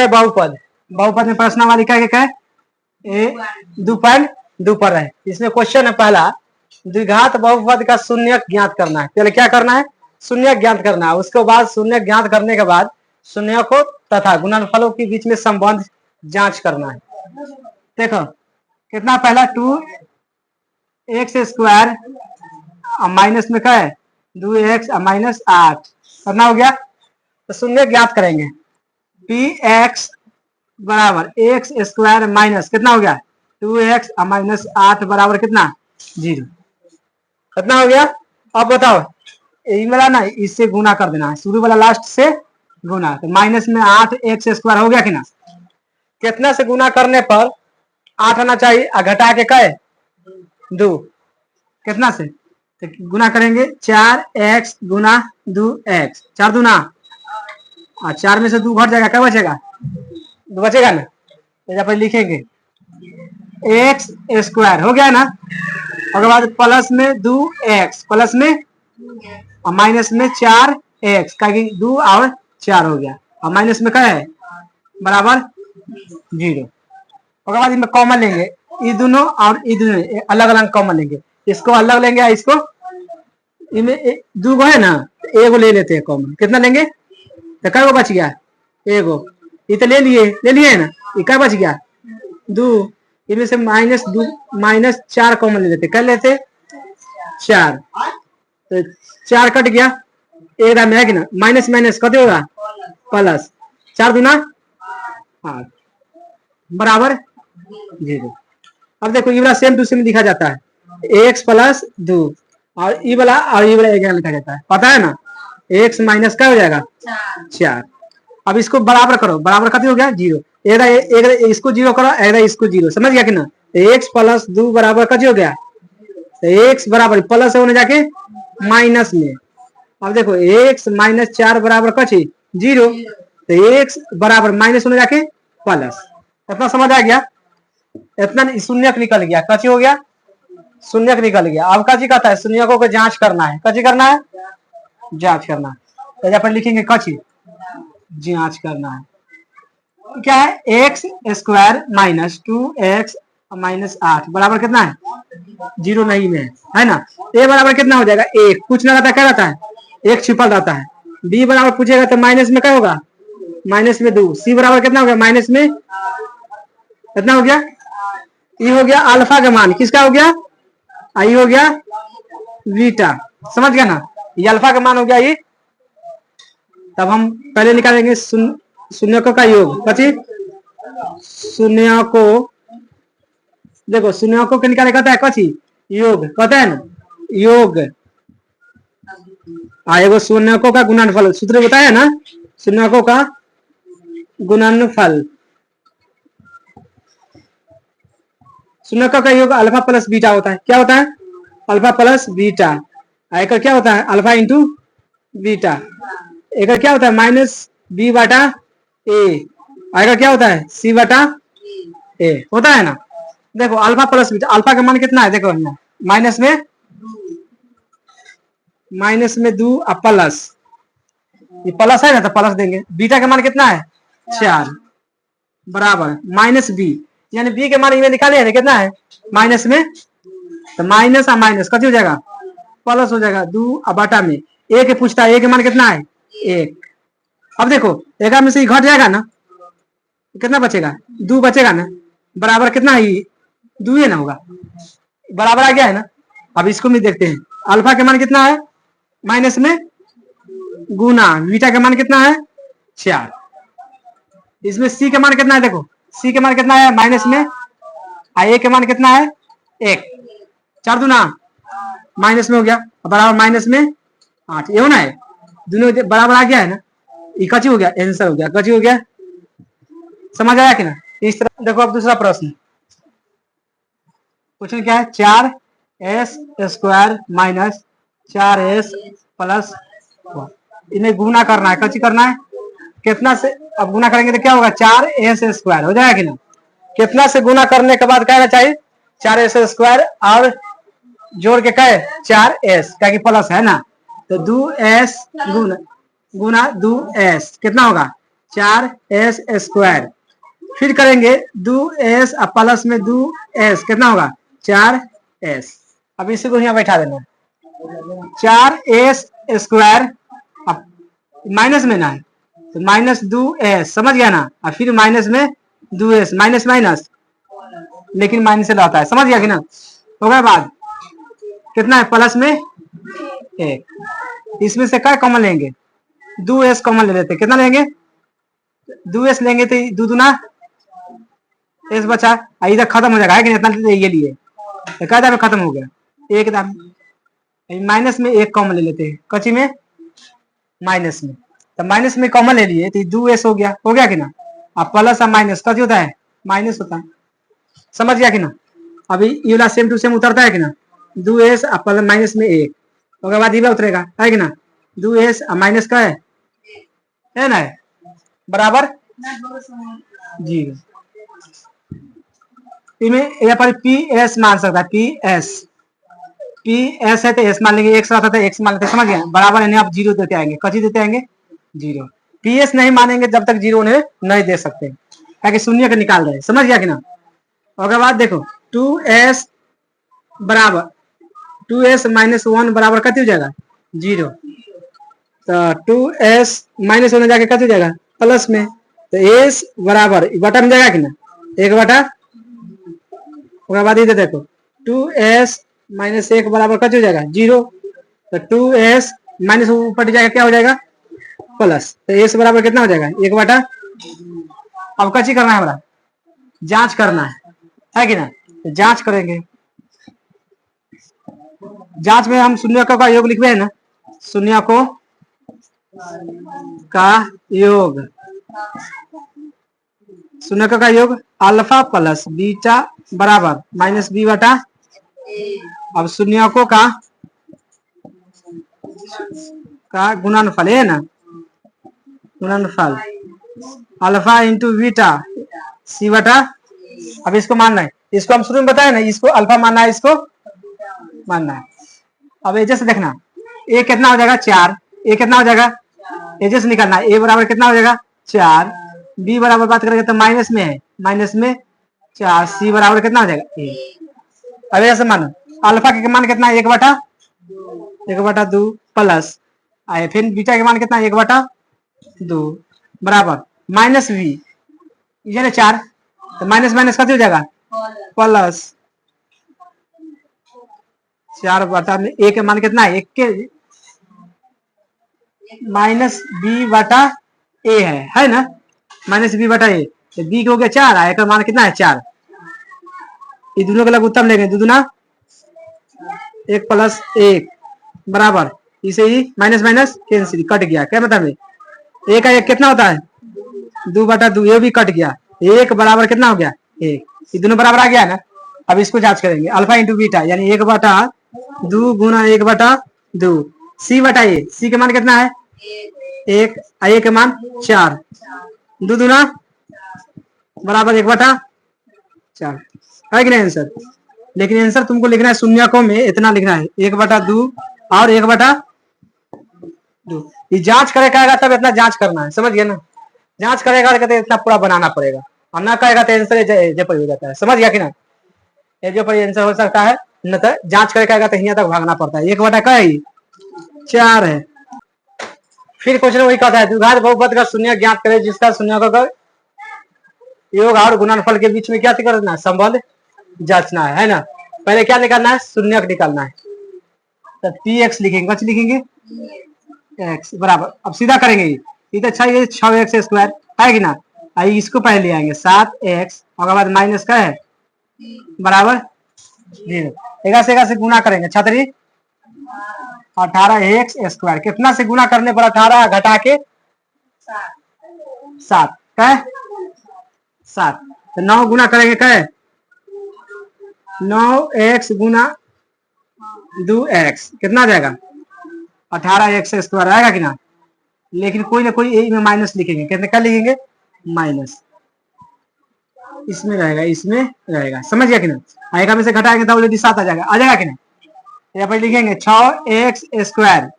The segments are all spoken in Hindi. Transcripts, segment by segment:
है बहुपद, बहुपद में प्रश्न हमारा क्या है, ए दो पर है। इसमें क्वेश्चन है पहला, द्विघात बहुपद का शून्य ज्ञात करना है। पहले क्या करना है, शून्य ज्ञात करना है। उसके बाद शून्य ज्ञात करने के बाद शून्य को तथा गुणनफलों के बीच में संबंध जांच करना है। देखो कितना, पहला 2x² माइनस में क्या है 2x माइनस 8 करना हो गया। तो शून्य ज्ञात करेंगे, px बराबर x² माइनस कितना हो गया 2x माइनस 8 बराबर कितना 0, कितना हो गया। अब बताओ यही वाला ना, इससे गुना कर देना है, शुरू वाला लास्ट से गुना, तो माइनस में 8x² हो गया कि ना। कितना से गुना करने पर 8 आना चाहिए, घटा के कहे 2, कितना से तो गुना करेंगे 4x गुना 2x, 4 दूना, और 4 में से 2 घट जाएगा, क्या बचेगा 2 बचेगा ना। तो यहाँ पर लिखेंगे x² हो गया ना, उसके बाद प्लस में 2x प्लस में और माइनस में 4x का 2 और 4 हो गया, और माइनस में क्या है बराबर 0। उसके बाद इनमें कॉमन लेंगे, ये दोनों और ये दोनों अलग अलग कॉमन लेंगे, इसको अलग लेंगे, इसको इनमें 2 है ना, एगो ले लेते हैं कॉमन, कितना लेंगे तो क्या बच गया एगो, ये तो ले लिए ना, ये क्या बच गया 2, इनमें से माइनस 4 कॉमन ले लेते, कर लेते 4, तो 4 कट गया, एक में है कि ना, माइनस माइनस कते होगा प्लस, 4 दूना 8 बराबर 0। अब देखो ये वाला सेम टू सेम लिखा जाता है, x प्लस 2 और ये वाला एक लिखा जाता है, पता है ना, x माइनस क्या हो जाएगा 4। अब इसको बराबर करो, बराबर कते हो गया 0, एक इसको 0 करो, इसको 0, समझ गया कि ना। x प्लस 2 बराबर कते हो गया, तो x बराबर प्लस होने जाके माइनस में। अब देखो x माइनस 4 बराबर कचे 0, तो x बराबर माइनस होने जाके प्लस। इतना समझ आ गया, इतना शून्यक निकल गया, कची हो गया शून्यक निकल गया। अब कची कहता है शून्यकों को जांच करना है, कची करना है जांच करना है, तो यहाँ पर लिखेंगे कची जांच करना है, क्या है x² माइनस 2x माइनस 8 बराबर कितना है 0 नहीं में है ना। a बराबर कितना हो जाएगा 1, कुछ ना रहता क्या रहता है 1 छिपल रहता है। b बराबर पूछेगा तो माइनस में क्या होगा माइनस में 2, c बराबर कितना हो गया माइनस में कितना हो गया, ये हो गया अल्फा का मान, किसका हो गया आई हो गया बीटा, समझ गया ना, ये अल्फा का मान हो गया ये। तब हम पहले निकालेंगे शून्यकों का योग, कथी शून्यकों, देखो शून्यकों के निकाले कहता है कथी योग, कहता है ना योग, एगो शून्यकों का गुणनफल सूत्र बताया ना, शून्यकों का गुणनफल, शून्यकों का योग अल्फा प्लस बीटा होता है, क्या होता है अल्फा प्लस बीटा, एक क्या होता है अल्फा इंटू बीटा, एक क्या होता है माइनस बी बटा ए, आएगा क्या होता है सी बटा ए, होता है ना। देखो अल्फा प्लस बीटा, अल्फा का मान कितना है देखो माइनस में 2 और प्लस, ये प्लस है ना तो प्लस देंगे, बीटा का मान कितना है 4 बराबर माइनस बी, यानी बी के मान ये निकाले हैं कितना है माइनस में, तो माइनस और माइनस कथी हो जाएगा प्लस हो जाएगा 2 और बटा में ए के पूछता है, ए के मान कितना है 1। अब देखो एक में से घट जाएगा ना, कितना बचेगा 2 बचेगा ना, बराबर कितना है 2 है ना होगा, बराबर आ गया है ना। अब इसको भी देखते हैं, अल्फा के मान कितना है माइनस में गुना बीटा के मान कितना है 4, इसमें सी के मान कितना है, देखो सी के मान कितना है माइनस में, ए के मान कितना है 1, 4 दूना माइनस में हो गया, बराबर माइनस में 8, ये होना है दोनों बराबर आ गया है ना, ये कची हो गया आंसर हो गया, कची हो गया, समझ आया कि ना। इस तरह देखो अब दूसरा प्रश्न, क्वेश्चन क्या है 4s² माइनस 4s प्लस, इन्हें गुना करना है, कची करना है कितना से, अब गुना करेंगे तो क्या होगा 4s² हो जाएगा कि ना, कितना से गुना करने के बाद कहना चाहिए 4s² और जोड़ के कहे 4s क्या कि प्लस है ना, तो 2s गुना 2s कितना होगा 4s²। फिर करेंगे 2s और प्लस में 2s कितना होगा 4s। अब इसी को यहाँ बैठा देना 4s²। अब माइनस में ना है तो -2s, समझ गया ना। और फिर माइनस में 2s, माइनस माइनस लेकिन माइनस से लाता है, समझ गया कि ना। हो गया बाद कितना है प्लस में 1। इसमें से क्या कॉमन लेंगे 2s कॉमन ले लेते, कितना लेंगे 2s लेंगे तो 2 दूना s बचा, इधर खत्म हो जाएगा है कि नहीं, इतना ये लिए तो क्या दाम खत्म हो गया 1 दाम। माइनस में 1 कॉमन ले लेते हैं, कच्ची में माइनस में, तो माइनस में कॉमन ले लिए तो 2s हो गया कि ना। अब प्लस और माइनस कच्ची होता है माइनस होता है, समझ गया कि ना। अभी ये वाला सेम टू सेम उतरता है कि ना 2s और प्लस माइनस में 1, उसके बाद ये उतरेगा है कि ना 2s और माइनस का है ना बराबर जी। इनमें यहाँ पर PS मान सकता है, PS है तो s मान लेंगे, x रहता है x मान लेते, समझ गए बराबर। इन्हें आप 0 देते आएंगे, कची देते आएंगे 0। PS नहीं मानेंगे जब तक 0 उन्हें नहीं दे सकते, ताकि शून्य का निकाल रहे, समझ गया कि ना। उसके बाद देखो 2s बराबर 2s - 1 बराबर कति हो जाएगा 0, तो 2s - 1 जाके कति हो जाएगा प्लस में, तो s बराबर बटा में जाएगा कि ना 1/। उसके बाद इधर देखो 2s - 1 बराबर कति हो जाएगा 0, तो 2s - ऊपर जाएगा क्या हो जाएगा प्लस, तो s बराबर कितना हो जाएगा 1/। अब कची करना है हमारा जांच करना है कि ना, तो जांच करेंगे। जांच में हम शून्य का योग लिखते हैं ना, शून्य को का योग, शून्य का योग अल्फा प्लस बीटा बराबर -b/। अब शून्य को का गुणनफल है ना, गुणनफल अल्फा इंटू बीटा c/। अब इसको मानना है, इसको हम शुरू में बताए ना, इसको अल्फा मानना है, इसको मानना है। अब एजे से देखना ए कितना हो जाएगा 4, ए कितना हो जाएगा एजे से निकालना है, ए बराबर कितना हो जाएगा 4, बी बराबर बात करेंगे तो माइनस में है, माइनस में 4, सी बराबर कितना हो जाएगा ए। अब ऐसे मानो अल्फा के मान कितना है 1/2 प्लस फिर बीटा के मान कितना 1/2 बराबर माइनस बी, ये 4, तो माइनस माइनस कति हो जाएगा प्लस 4 में ए के मान कितना है 1 के -b/a है ना, -b/a, तो b हो गया 4, a का मान कितना है 4। ये दोनों का लग उत्तम लेंगे, 2 दूना 1 + 1 बराबर, इसे ही माइनस माइनस कैंसिल कट गया, क्या मतलब है 1 का 1 कितना होता है 2/2, ये भी कट गया, 1 बराबर कितना हो गया 1, ये दोनों बराबर आ गया ना। अब इसको जांच करेंगे अल्फा इंटू बीटा यानी 1/2 गुना 1/2, c/a, c के मान कितना है 1, a के मान 4, 2 दूना बराबर 1/4 है कि नहीं आंसर। लेकिन आंसर तुमको लिखना है शून्यकों में इतना लिखना है 1/2 और 1/2। ये जांच करेगा तब इतना जांच करना है, समझ गया ना। जांच करेगा तो इतना पूरा बनाना पड़ेगा, और ना करेगा तो आंसर जे पर हो जाता है, समझ गया कि ना। जो पर आंसर हो सकता है, न तो जांच करेगा तो यहाँ तक भागना पड़ता है। 1/4 है। फिर क्वेश्चन वही कहता है द्विघात बहुपद का शून्य ज्ञात करे जिसका शून्य का योग और गुणनफल के बीच में क्या करना है संबंध जांचना है ना। पहले क्या निकालना है शून्य निकालना है, तो px लिखेंगे, कुछ लिखेंगे x बराबर, अब सीधा करेंगे ये तो 6x² है कि ना। आई इसको पहले ले आएंगे 7x और बाद माइनस का है बराबर 0, 1 से गुना करेंगे छतरी 18x², कितना से गुना करने पर 18 घटा के 7 क्या है 7, तो 9 गुना करेंगे क्या है 9x गुना 2x कितना आ जाएगा 18x² आएगा कि ना। लेकिन कोई ना कोई ए में माइनस लिखेंगे, कितने क्या लिखेंगे माइनस, इसमें रहेगा इसमें रहेगा, समझ गया कि ना। आएगा में से घटाएंगे तो ऑलरेडी 7 आ जाएगा कि ना। यहाँ पर लिखेंगे 6x²,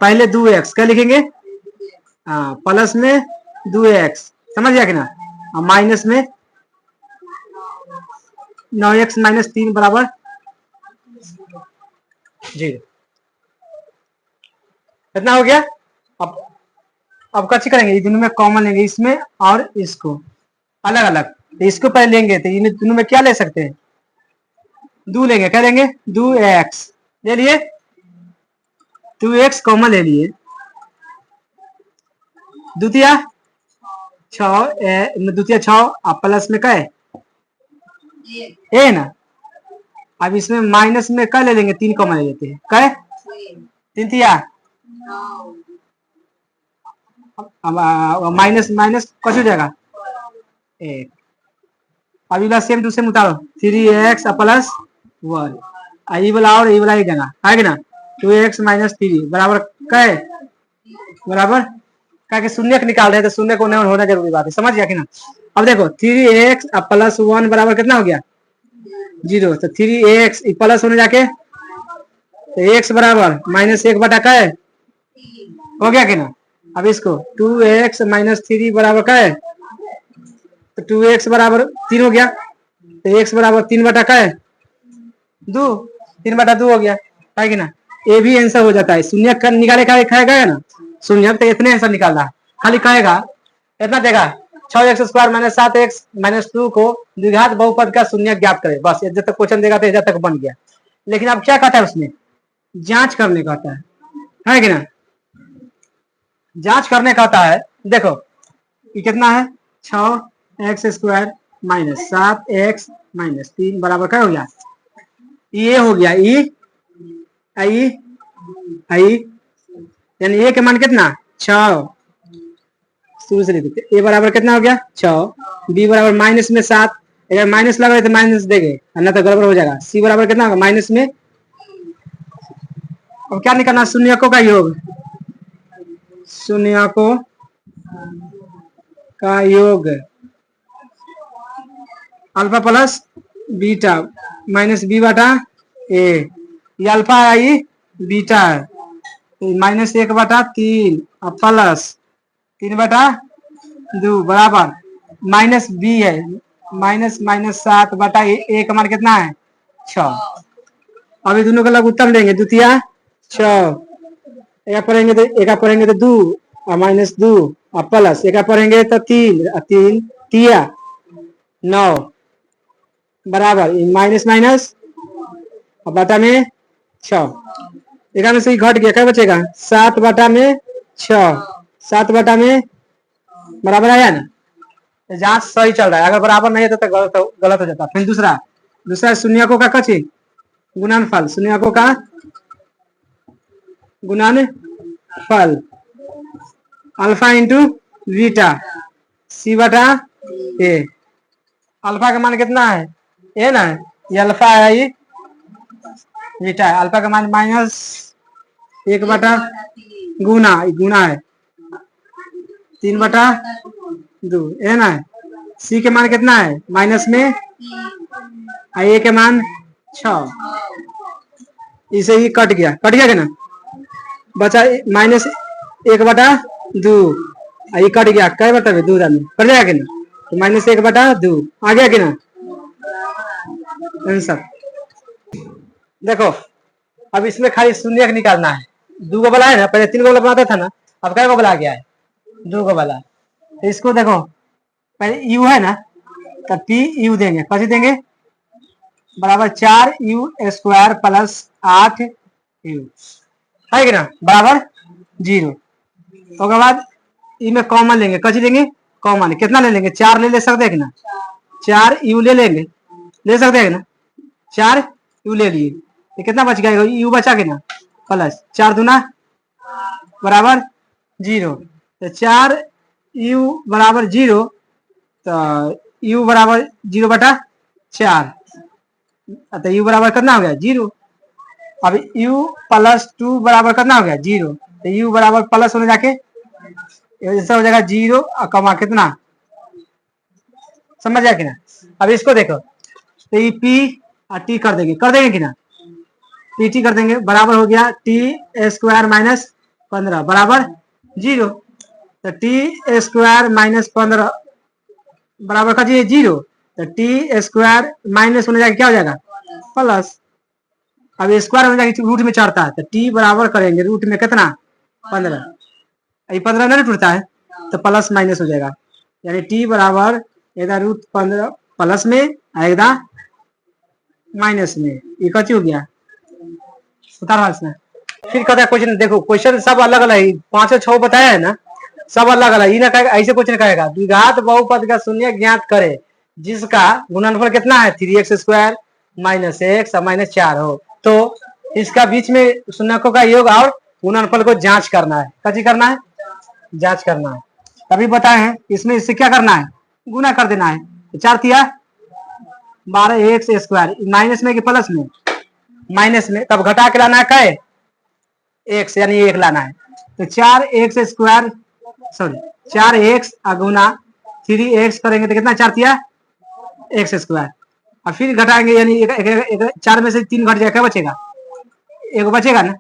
पहले 2x क्या लिखेंगे प्लस में 2x, समझ गया कि ना। और माइनस में 9x माइनस 3 बराबर 0। इतना हो गया। अब कैसे करेंगे, ये दोनों में कॉमन लेंगे, इसमें और इसको अलग अलग। तो इसको पहले लेंगे तो इन दोनों में क्या ले सकते हैं, 2 लेंगे। क्या लेंगे, 2x ले लिए, 2x कॉमन ले लिए। द्वितीय 6, द्वितीय 6 प्लस में क्या है ए ना। अब इसमें माइनस में क्या ले लेंगे, 3 कॉमन ले लेते हैं। क्या 3 तिया, माइनस माइनस कुछ हो जाएगा 1। अभी वाला सेम टू सेम उतारो, 3x प्लस 1, ये वाला और ये वाला एक जगह आएगा ना, 2x माइनस 3 बराबर क्या है, बराबर क्या के शून्य निकाल रहे हैं तो शून्य को नहीं होना जरूरी बात है, समझ गया कि ना। अब देखो 3x प्लस 1 बराबर कितना हो गया 0। तो 3x प्लस होने जाके तो x बराबर माइनस 1 बटा क्या है, हो गया कि ना। अब इसको 2x माइनस 3 बराबर क्या है, तो 2x बराबर 3 हो गया। तो x बराबर 3 बटा क्या है 2, 3 बटा 2 हो गया है कि ना। ये भी आंसर हो जाता है, शून्य निकाले खाएगा ना, शून्य तो इतने आंसर निकालना, खाली कहेगा इतना देगा 6x square minus 7x minus 2 को द्विघात बहुपद का शून्य ज्ञात करे, बस जब तक क्वेश्चन देगा तो जब तक बन गया। लेकिन अब क्या कहता है उसमें, जांच करने का होता है कि ना, जांच करने का होता है। देखो ये कितना है 6x square minus 7x minus 3 बराबर क्या हो गया, ये हो गया आई यानी ए के मान कितना 6, शुरू से लिखते ए बराबर कितना हो गया 6, बी बराबर माइनस में 7, अगर माइनस लगा तो माइनस देंगे ना तो गड़बड़ हो जाएगा। सी बराबर कितना होगा माइनस में, अब क्या निकालना, शून्यकों का योग, शून्यकों का योग, alpha plus beta minus B बटा ए, ये अल्फा आई बीटा है, माइनस 1 बटा 3 प्लस 3 बटा 2 बराबर माइनस बी है, माइनस माइनस 7 बटा ए का मान कितना है 6। अभी दोनों का लग उत्तर देंगे, द्वितीय 6, एक पढ़ेंगे तो 2 और माइनस 2 और प्लस एक पढ़ेंगे तो 3 तिया 9 बराबर माइनस माइनस और बटा में 6, एक में से घट गया, क्या बचेगा 7 बटा में 6, 7 बटा में बराबर आया ना। जांच सही चल रहा है, अगर बराबर नहीं है तो गलत हो जाता। फिर दूसरा शून्यकों का कची गुणनफल, शून्यकों का गुणनफल अल्फा इंटू बीटा सी बटा ए, अल्फा का मान कितना है ए ना, ये अल्फा है, ये बीटा है, अल्फा का मान माइनस 1 बटा गुना है 3 बटा 2 है ना। सी के मान कितना है माइनस में, ए के मान 6, इसे ही कट गया क्या ना, बचा माइनस 1 बटा 2, ये कट गया क्या बता 2 कट जाएगा कि ना, तो माइनस 1 बटा 2 आ गया कि ना आंसर। देखो अब इसमें खाली शून्य निकालना है, 2 को बला है ना, पहले 3 को बनाता था ना, अब क्या को बला गया है 2 को बला। तो इसको देखो पहले यू है ना, तो पी यू देंगे, कैसे देंगे बराबर 4u स्क्वायर प्लस 8u है कि ना बराबर 0। उसके बाद इनमें कॉमन लेंगे, कैसे लेंगे कॉमन, कितना ले लेंगे 4 ले सकते हैं कि ना, 4u ले लेंगे, ले सकते हैं ना, 4u ले लिए, तो कितना बच गया u बचा के ना, प्लस 4 दूना बराबर 0, तो 4u बराबर 0, तो u बराबर 0 बटा 4, तो u बराबर कितना हो गया 0। अब u प्लस 2 बराबर कितना हो गया 0, तो u बराबर प्लस होने जाके ऐसा हो जाएगा 0 कमा कितना, समझ गया कि ना। अब इसको देखो तो ये p और t कर देंगे कि ना, pt कर देंगे, बराबर हो गया t स्क्वायर माइनस 15 बराबर 0। तो टी स्क्वायर माइनस 15 बराबर का जी 0। तो टी स्क्वायर माइनस होने जाके क्या हो जाएगा प्लस। अब स्क्वायर हो जाएगा रूट में चढ़ता है तो टी बराबर करेंगे रूट में कितना 15, ये 15 नहीं टूटता है तो प्लस माइनस हो जाएगा, यानी टी बराबर इधर रूट 15 प्लस में आएगा माइनस में, ये कथी हो गया उतार इसमें। फिर कहता है क्वेश्चन देखो क्वेश्चन सब अलग अलग है, 5 6 बताया है ना, सब अलग अलग। ना कहेगा ऐसे क्वेश्चन कहेगा द्विघात बहुपद का शून्य ज्ञात करे जिसका गुणनफल कितना है 3x स्क्वायर माइनस एक्स और माइनस 4 हो, तो इसका बीच में शून्यकों का योग और गुणनफल को जांच करना है। कथी करना है जांच करना है। तभी बताए हैं इसमें इससे क्या करना है गुना कर देना है। 4 तिया 12 एक्स स्क्वायर माइनस में कि प्लस में माइनस में, तब घटा के लाना है कै एक्स यानी 1 लाना है। तो 4 एक्स स्क्वायर सॉरी 4 एक्स गुना 3 एक्स करेंगे तो कितना 4 तिया एक्स स्क्वायर, और फिर घटाएंगे यानी 4 में से 3 घट जाएगा क्या बचेगा एक बचेगा ना,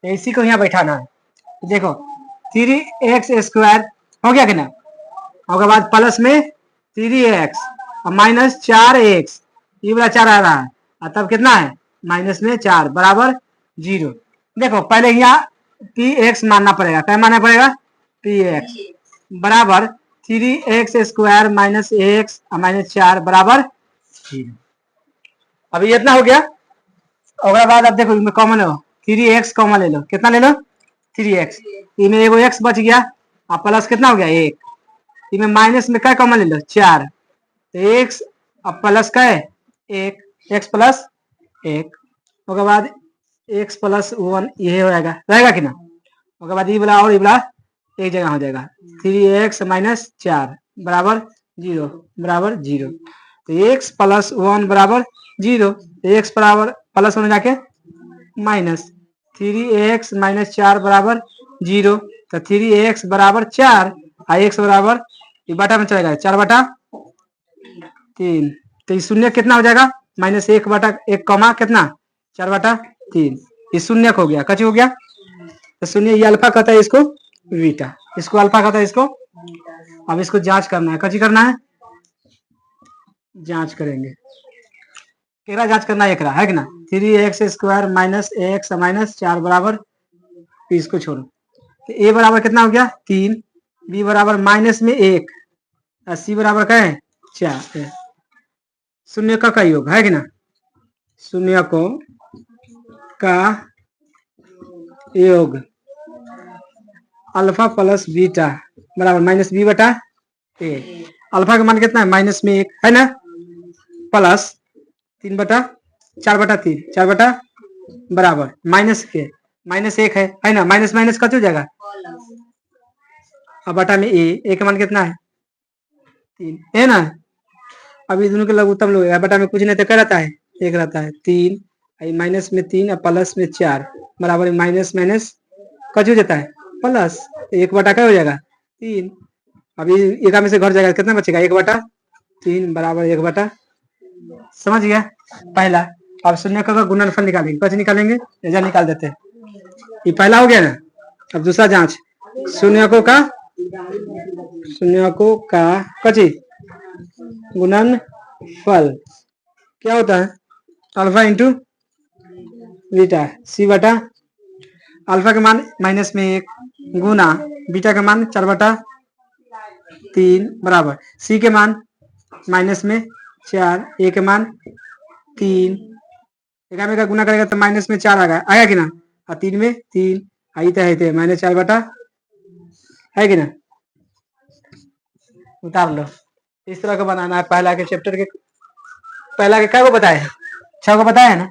इसी को यहाँ बैठाना है। देखो 3x स्क्वायर हो गया कि ना, उसके बाद प्लस में 3x और माइनस 4x, ये वाला 4 आ रहा है और तब कितना है माइनस में 4 बराबर 0। देखो पहले यहाँ px मानना पड़ेगा, क्या मानना पड़ेगा px बराबर 3x स्क्वायर माइनस एक्स और माइनस 4 बराबर 0। अभी इतना हो गया, उसके बाद अब देखो इसमें कॉमन हो 3x कॉमन ले लो, कितना ले लो 3x, इसमें एगो x बच गया और प्लस कितना हो गया 1, इसमें माइनस में क्या कॉमन ले लो 4, तो x और प्लस का है 1 x प्लस 1, उसके बाद x प्लस 1 ये हो जाएगा रहेगा कि ना, उसके बाद ये वाला और ये वाला एक जगह हो जाएगा 3x माइनस 4 बराबर 0, तो x प्लस 1 बराबर 0, x बराबर प्लस होने जाके माइनस 3x माइनस 4 बराबर 0, तो 3x बराबर 4 और x बराबर ये बटा में चलेगा 4/3, तो ये शून्य कितना हो जाएगा माइनस 1/1 कमा कितना 4/3, ये शून्य हो गया कची हो गया, तो शून्य ये अल्फा कहता है इसको बीटा, इसको अल्फा कहता है इसको। अब इसको जांच करना है, कची करना है जांच करेंगे, केरा जांच करना है एकरा है कि ना 3x square minus x minus 4 बराबर, इसको छोड़ो तो a बराबर कितना हो गया 3, b बराबर माइनस में 1 और c बराबर क्या है 4, शून्य का योग है कि ना, शून्य को का योग अल्फा प्लस बीटा बराबर माइनस b बटा a, अल्फा का मान कितना है माइनस में 1 है ना, प्लस 3/4/3 4 बराबर माइनस के माइनस 1 है ना, माइनस माइनस कत हो जाएगा अब बटा में a का मान कितना है 3 है ना। अभी दोनों के लघुत्तम लोग बटा में कुछ नहीं तो क्या रहता है 1 रहता है, 3 माइनस में 3 और प्लस में 4 बराबर माइनस माइनस कच हो जाता है प्लस, 1 बटा क्या हो जाएगा 3, अभी एक में से घट जाएगा कितना बचेगा 1/3 बराबर 1 समझ गया पहला। अब शून्य का गुणनफल निकालेंगे, कैसे निकालेंगे ऐसा निकाल देते हैं, ये पहला हो गया ना। अब दूसरा जांच शून्यकों का कची गुणनफल क्या होता है अल्फा इंटू बीटा सी बटा अल्फा के मान माइनस में 1 गुना बीटा का मान 4/3 बराबर सी के मान माइनस में 4 ए के मान 3, एक में का गुना करेगा तो माइनस में 4 आएगा कि ना, और 3 में 3 आई तो माइनस 4 बटा है कि ना, उतार लो। इस तरह का बनाना है। पहला के चैप्टर के पहला के क्या को बताया 6 को बताया है ना।